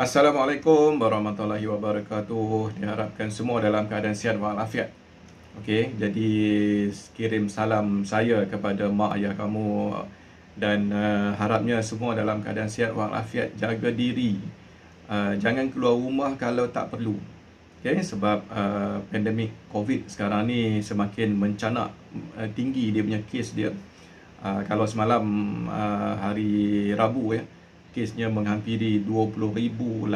Assalamualaikum warahmatullahi wabarakatuh. Diharapkan semua dalam keadaan sihat walafiat. Okey, jadi kirim salam saya kepada mak ayah kamu dan harapnya semua dalam keadaan sihat walafiat. Jaga diri. Jangan keluar rumah kalau tak perlu. Okey, sebab pandemik COVID sekarang ni semakin mencanak, tinggi dia punya kes dia. Kalau semalam hari Rabu kesnya menghampiri 20,800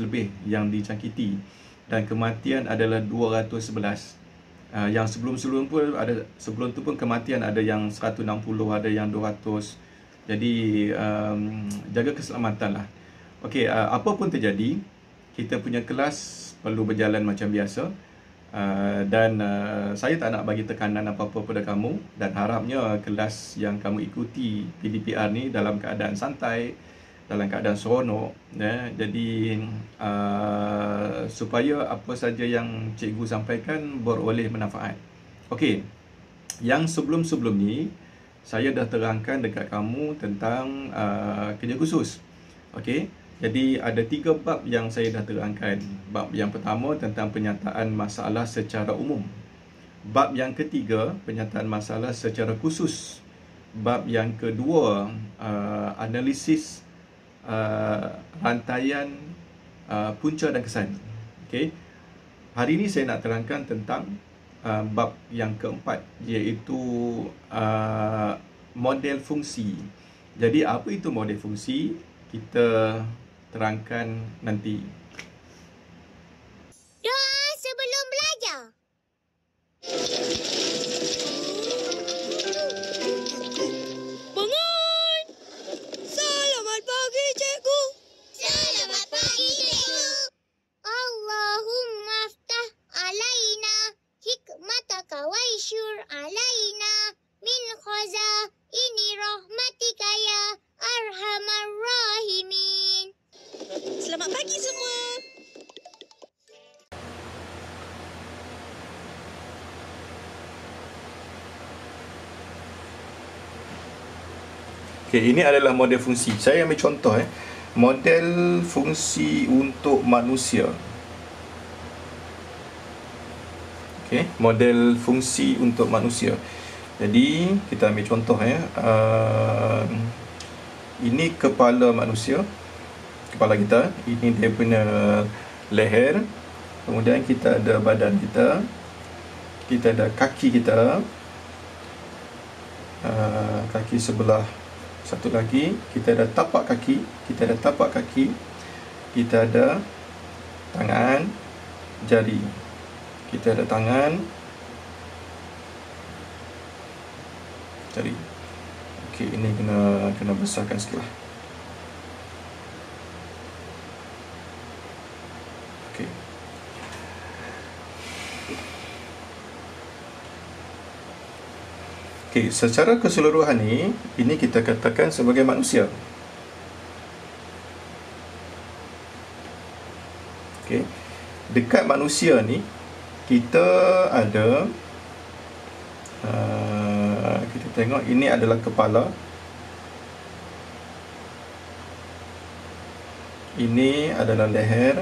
lebih yang dijangkiti dan kematian adalah 211. Yang sebelum-sebelum pun ada, sebelum tu pun kematian ada yang 160, ada yang 200. Jadi jaga keselamatan lah. Okey, apa pun terjadi, kita punya kelas perlu berjalan macam biasa. Dan saya tak nak bagi tekanan apa-apa pada kamu dan harapnya kelas yang kamu ikuti PDPR ni dalam keadaan santai, dalam keadaan seronok, jadi supaya apa saja yang cikgu sampaikan beroleh manfaat. Okey, yang sebelum-sebelum ni saya dah terangkan dekat kamu tentang kerja khusus. Okey, jadi ada 3 bab yang saya dah terangkan. Bab yang pertama tentang penyataan masalah secara umum. Bab yang ketiga, penyataan masalah secara khusus. Bab yang kedua, analisis rantaian punca dan kesan. Okey, hari ini saya nak terangkan tentang bab yang keempat, iaitu model fungsi. Jadi apa itu model fungsi? Kita terangkan nanti. Doa sebelum belajar. Bangun! Selamat pagi, cikgu. Selamat pagi, cikgu. Allahumma aftah alaina hikmataka wa isyur alaina min khazaini rahmatika ya arhamar rahimin. Selamat pagi semua. Okey, ini adalah model fungsi. Saya ambil contoh model fungsi untuk manusia. Okey, model fungsi untuk manusia. Jadi kita ambil contoh ini kepala manusia, kepala kita. Ini dia punya leher. Kemudian kita ada badan kita. Kita ada kaki kita. Kaki sebelah satu lagi, kita ada tapak kaki, kita ada tangan, jari, kita ada tangan, jari. Okey, ini kena besarkan sikit lah. Okey. Okey, secara keseluruhan ini kita katakan sebagai manusia. Okey. Dekat manusia ni kita ada kita tengok ini adalah kepala. Ini adalah leher.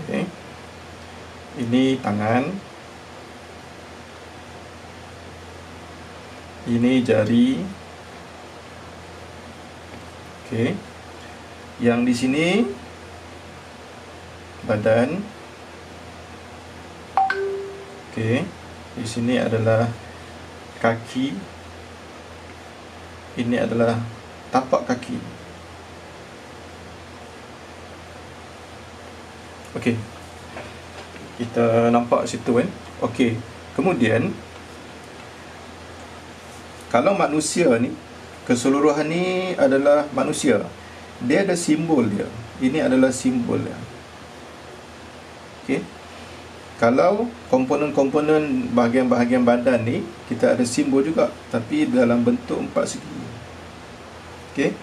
Okey. Ini tangan. Ini jari. Okey. Yang di sini badan. Okey. Di sini adalah kaki. Ini adalah tapak kaki. Okey. Kita nampak situ kan? Okey. Kemudian kalau manusia ni, keseluruhan ni adalah manusia. Dia ada simbol dia. Ini adalah simbol dia. Okey. Kalau komponen-komponen bahagian-bahagian badan ni, kita ada simbol juga. Tapi dalam bentuk 4 segi. Okey.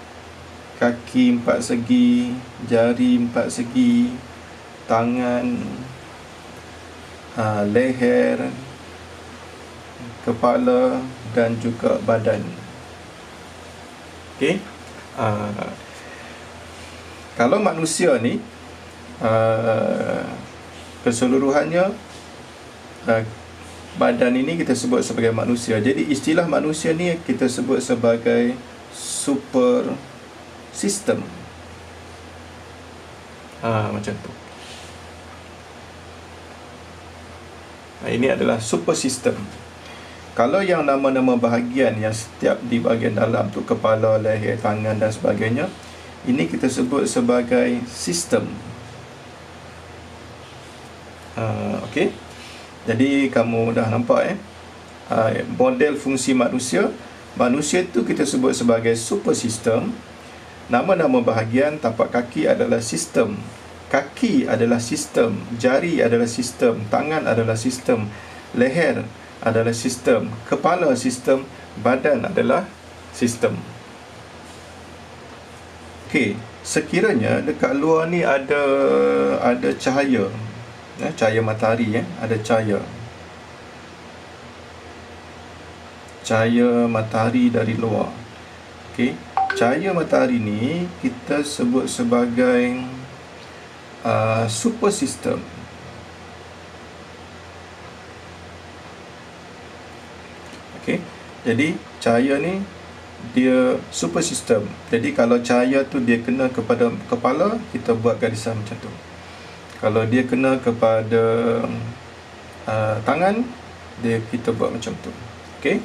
Kaki 4 segi, jari 4 segi, tangan, leher, kepala dan juga badan. Okey. Kalau manusia ni keseluruhannya badan ini kita sebut sebagai manusia. Jadi istilah manusia ni kita sebut sebagai super system. Macam tu. Ini adalah super system. Kalau yang nama-nama bahagian yang setiap di bahagian dalam tu, kepala, leher, tangan dan sebagainya, ini kita sebut sebagai sistem. Okey. Jadi kamu dah nampak model fungsi manusia. Manusia tu kita sebut sebagai super system. Nama-nama bahagian, tapak kaki adalah sistem. Kaki adalah sistem, jari adalah sistem, tangan adalah sistem, leher adalah sistem, kepala sistem, badan adalah sistem. Okey, sekiranya dekat luar ni ada cahaya, cahaya matahari, ada cahaya matahari dari luar. Okey, cahaya matahari ni kita sebut sebagai super system. Okey, jadi cahaya ni dia super system. Jadi kalau cahaya tu dia kena kepada kepala, kita buat garisan macam tu. Kalau dia kena kepada tangan, kita buat macam tu. Okey.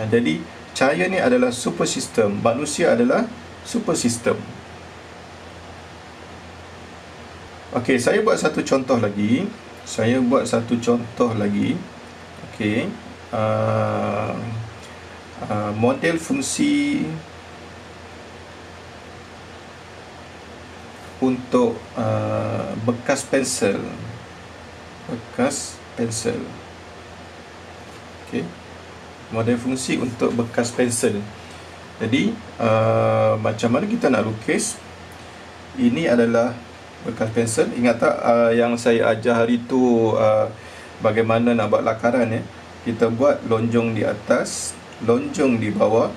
Jadi cahaya ni adalah super system. Manusia adalah super system. Okey, saya buat satu contoh lagi. Okey. Model fungsi untuk bekas pensel. Okey. Model fungsi untuk bekas pensel. Jadi macam mana kita nak lukis? Ini adalah bekas pensel. Ingat tak yang saya ajar hari tu bagaimana nak buat lakaran ya? Kita buat lonjong di atas, lonjong di bawah,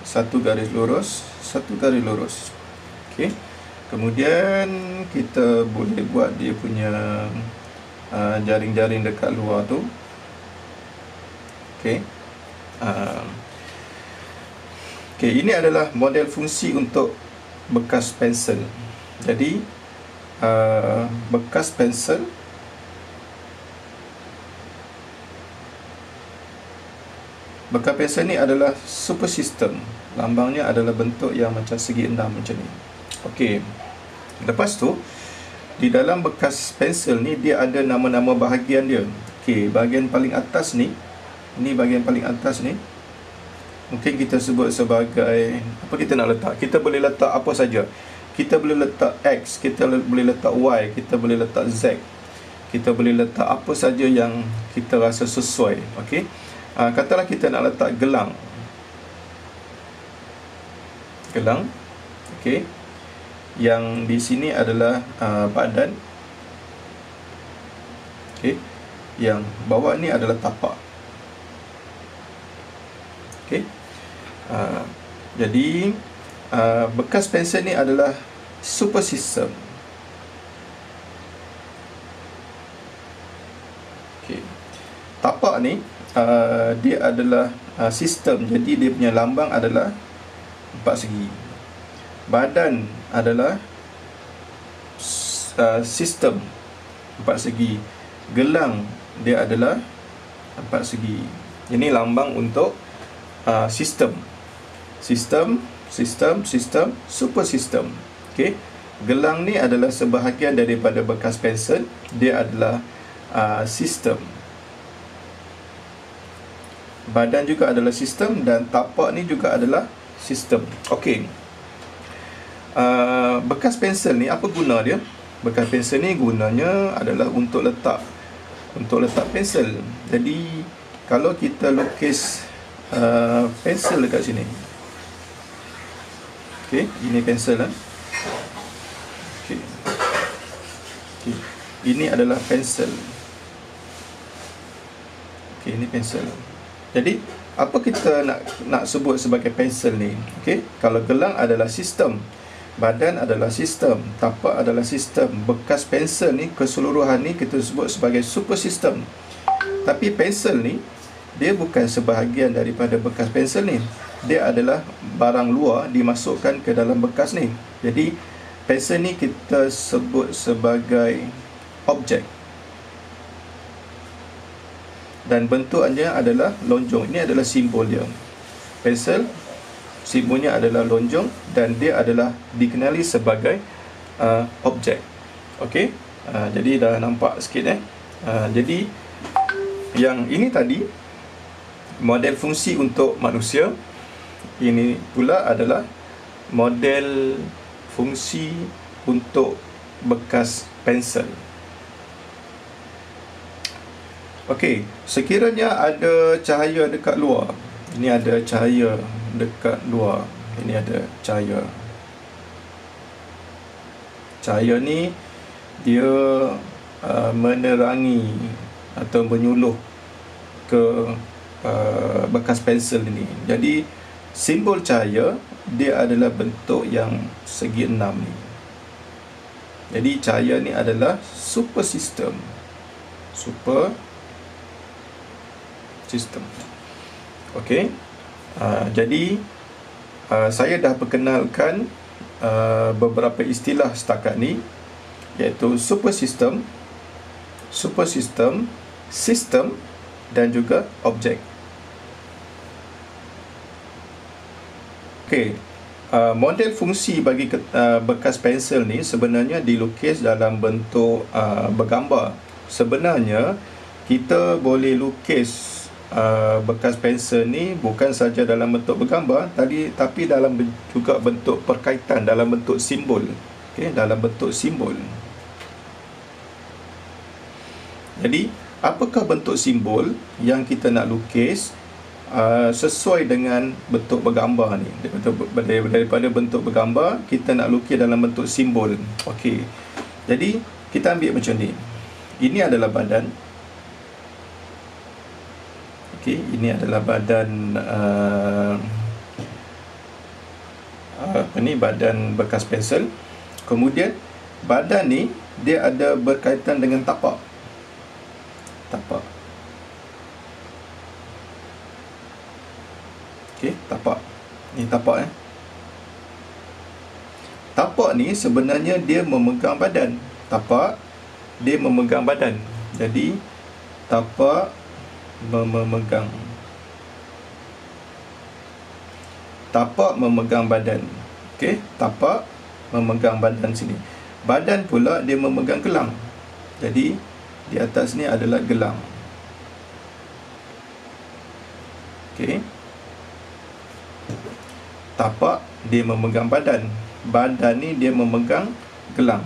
satu garis lurus. Okey. Kemudian kita boleh buat dia punya jaring-jaring dekat luar tu. Okey. Okey, ini adalah model fungsi untuk bekas pensel. Jadi bekas pensel ni adalah super system. Lambangnya adalah bentuk yang macam segi enam macam ni. Okey. Lepas tu di dalam bekas pensel ni dia ada nama-nama bahagian dia. Okey, bahagian paling atas ni, ini bahagian paling atas ni mungkin kita sebut sebagai apa kita nak letak. Kita boleh letak apa saja. Kita boleh letak X, kita boleh letak Y, kita boleh letak Z. Kita boleh letak apa saja yang kita rasa sesuai. Okey. Katalah kita nak letak gelang. Okey. Yang di sini adalah badan. Okey. Yang bawah ni adalah tapak. Okey. Jadi bekas pensel ni adalah super system. Okey. Tapak ni dia adalah sistem. Jadi dia punya lambang adalah 4 segi. Badan adalah sistem 4 segi. Gelang dia adalah 4 segi. Ini lambang untuk sistem. Sistem, super system. Okey. Gelang ni adalah sebahagian daripada bekas pensel. Dia adalah sistem. Badan juga adalah sistem dan tapak ni juga adalah sistem. Okey. Bekas pensel ni apa guna dia? Bekas pensel ni gunanya adalah untuk letak pensel. Jadi kalau kita lukis pensel dekat sini. Okey, ini pensel Okey. Ini adalah pensel. Okey, ini pensel. Jadi apa kita nak sebut sebagai pensel ni? Okey, kalau gelang adalah sistem. Badan adalah sistem, tapak adalah sistem. Bekas pensel ni keseluruhan ni kita sebut sebagai super sistem. Tapi pensel ni dia bukan sebahagian daripada bekas pensel ni. Dia adalah barang luar dimasukkan ke dalam bekas ni. Jadi pensel ni kita sebut sebagai objek. Dan bentuknya adalah lonjong. Ini adalah simbol dia. Pensel simbolnya adalah lonjong dan dia adalah dikenali sebagai objek. Okey. Jadi dah nampak sikit jadi yang ini tadi model fungsi untuk manusia. Ini pula adalah model fungsi untuk bekas pensel. Okey, sekiranya ada cahaya dekat luar. Ini ada cahaya dekat luar. Ini ada cahaya. Cahaya ni dia menerangi atau menyuluh ke bekas pensel ini. Jadi simbol cahaya dia adalah bentuk yang segi enam ni. Jadi cahaya ni adalah super sistem. Super sistem. Okey. Jadi saya dah perkenalkan beberapa istilah setakat ni, iaitu super sistem, sistem dan juga objek. Okey. Model fungsi bagi bekas pensel ni sebenarnya dilukis dalam bentuk bergambar. Sebenarnya kita boleh lukis bekas pensel ni bukan saja dalam bentuk bergambar tapi dalam juga bentuk perkaitan, dalam bentuk simbol. Okey, dalam bentuk simbol. Jadi apakah bentuk simbol yang kita nak lukis sesuai dengan bentuk bergambar ni? Daripada bentuk bergambar kita nak lukis dalam bentuk simbol. Okey. Jadi kita ambil macam ni. Ini adalah badan. Okey, ini adalah badan badan bekas pensel. Kemudian badan ni dia ada berkaitan dengan tapak. Okey, tapak. Ni tapak Tapak ni sebenarnya dia memegang badan. Tapak dia memegang badan. Jadi tapak memegang. Tapak memegang badan. Okey, tapak memegang badan sini. Badan pula dia memegang gelang. Jadi di atas ni adalah gelang. Okey. Tapak dia memegang badan. Badan ni dia memegang gelang.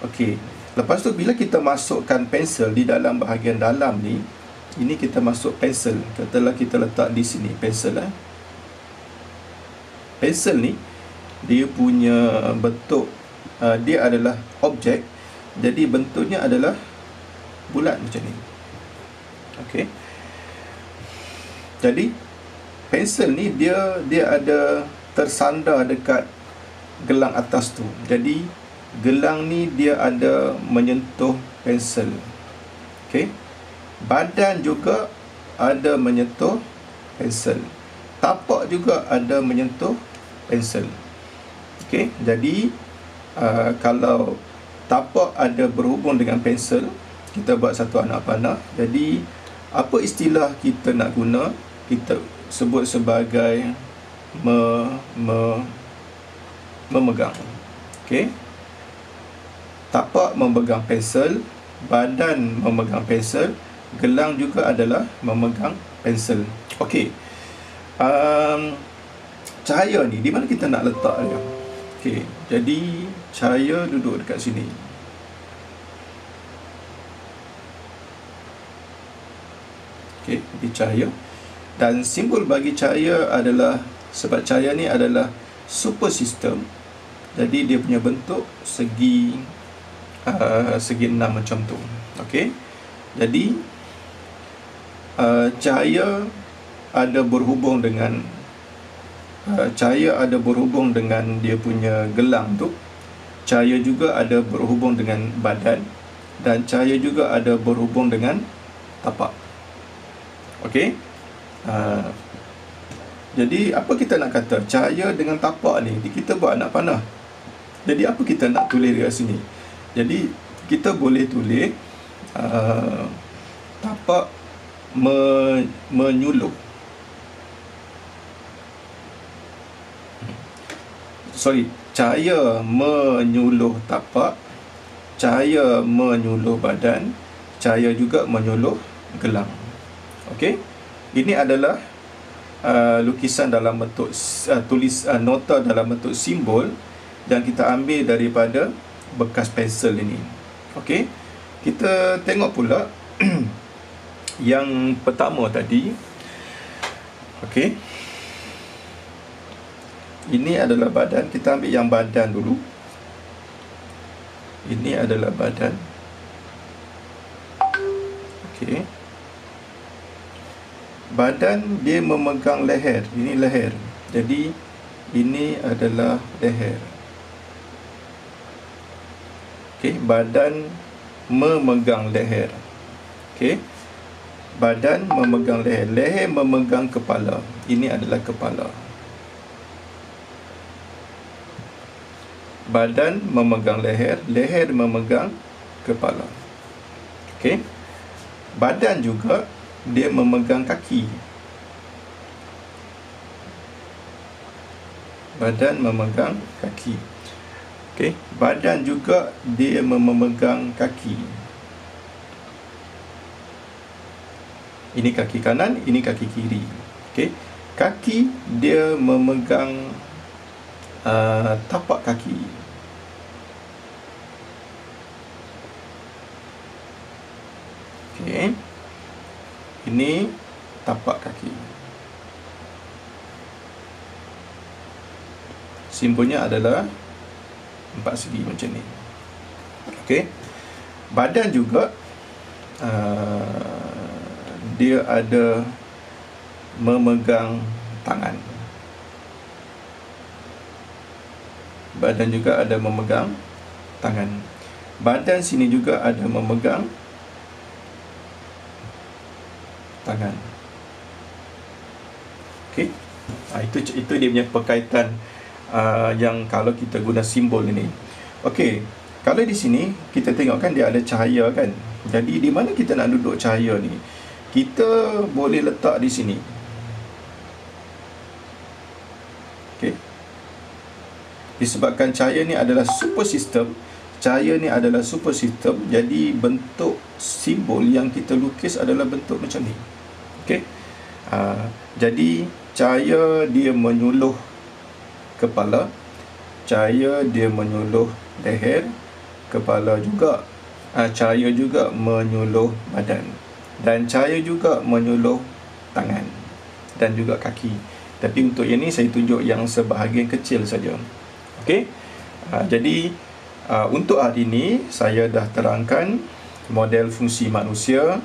Okey. Lepas tu bila kita masukkan pensel di dalam bahagian dalam ni, ini kita masuk pensel. Katalah kita letak di sini pensel. Pensel ni dia punya bentuk dia adalah objek. Jadi bentuknya adalah bulat macam ni. Okey. Jadi pensel ni dia ada tersandar dekat gelang atas tu. Jadi gelang ni dia ada menyentuh pensel. Okey. Badan juga ada menyentuh pensel. Tapak juga ada menyentuh pensel. Okey, jadi kalau tapak ada berhubung dengan pensel, kita buat satu anak panah. Jadi apa istilah kita nak guna? Kita sebut sebagai memegang. Okey. Tapak memegang pensel, badan memegang pensel, gelang juga adalah memegang pensel. Okey. Cahaya ni di mana kita nak letak dia? Okey, jadi cahaya duduk dekat sini. Okey, di cahaya. Dan simbol bagi cahaya adalah, sebab cahaya ni adalah super sistem. Jadi dia punya bentuk segi 6 macam tu. Okey. Jadi cahaya ada berhubung dengan cahaya ada berhubung dengan dia punya gelang tu, cahaya juga ada berhubung dengan badan, dan cahaya juga ada berhubung dengan tapak. Okey. Jadi apa kita nak kata? Cahaya dengan tapak ni kita buat anak panah. Jadi apa kita nak tulis dekat sini? Jadi kita boleh tulis tapak menyuluh. Cahaya menyuluh tapak, cahaya menyuluh badan, cahaya juga menyuluh gelang. Okey. Ini adalah lukisan dalam bentuk nota dalam bentuk simbol yang kita ambil daripada bekas pensel ini. Okey. Kita tengok pula yang pertama tadi. Okey. Ini adalah badan. Kita ambil yang badan dulu. Ini adalah badan. Okey. Badan dia memegang leher. Ini leher. Jadi ini adalah leher. Okey, badan memegang leher. Okey. Badan memegang leher. Leher memegang kepala. Ini adalah kepala. Badan memegang leher. Leher memegang kepala. Okey. Badan juga dia memegang kaki. Badan memegang kaki. Okey, badan juga dia memegang kaki. Ini kaki kanan, ini kaki kiri. Okey, kaki dia memegang tapak kaki. Okey. Ini tapak kaki. Simbolnya adalah 4 segi macam ni. Okey. Badan juga dia ada memegang tangan. Badan juga ada memegang tangan. Badan sini juga ada memegang tangan. Okey. Itu dia punya perkaitan yang kalau kita guna simbol ini. Okey. Kalau di sini kita tengok kan dia ada cahaya kan. Jadi di mana kita nak duduk cahaya ni? Kita boleh letak di sini. Okey. Disebabkan cahaya ni adalah super system. Cahaya ni adalah super system. Jadi bentuk simbol yang kita lukis adalah bentuk macam ni. Okey. Jadi cahaya dia menyuluh kepala, cahaya dia menyuluh leher, kepala juga, cahaya juga menyuluh badan, dan cahaya juga menyuluh tangan dan juga kaki. Tapi untuk yang ni saya tunjuk yang sebahagian kecil saja. Okey. Jadi untuk hari ini saya dah terangkan model fungsi manusia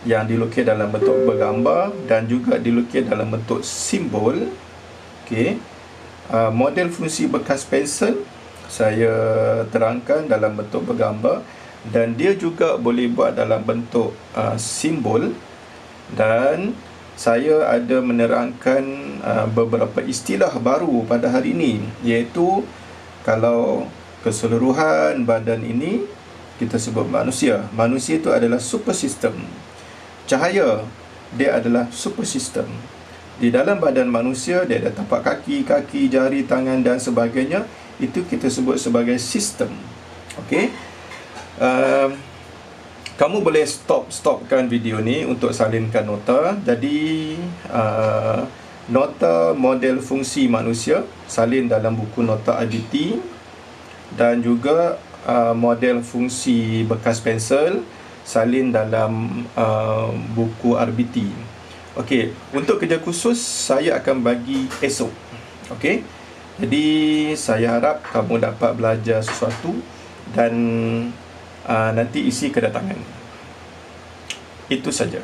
yang dilukis dalam bentuk bergambar dan juga dilukis dalam bentuk simbol. Okey. Model fungsi bekas pensel saya terangkan dalam bentuk bergambar dan dia juga boleh buat dalam bentuk simbol, dan saya ada menerangkan beberapa istilah baru pada hari ini, iaitu kalau keseluruhan badan ini kita sebut manusia. Manusia itu adalah super system. Cahaya dia adalah super system. Di dalam badan manusia dia ada tapak kaki, jari, tangan dan sebagainya. Itu kita sebut sebagai sistem. Okey. Kamu boleh stopkan video ni untuk salinkan nota. Jadi nota model fungsi manusia salin dalam buku nota IBT, dan juga model fungsi bekas pensel salin dalam buku RBT. Okey, untuk kerja khusus saya akan bagi esok. Okey. Jadi saya harap kamu dapat belajar sesuatu dan nanti isi kedatangan. Itu saja.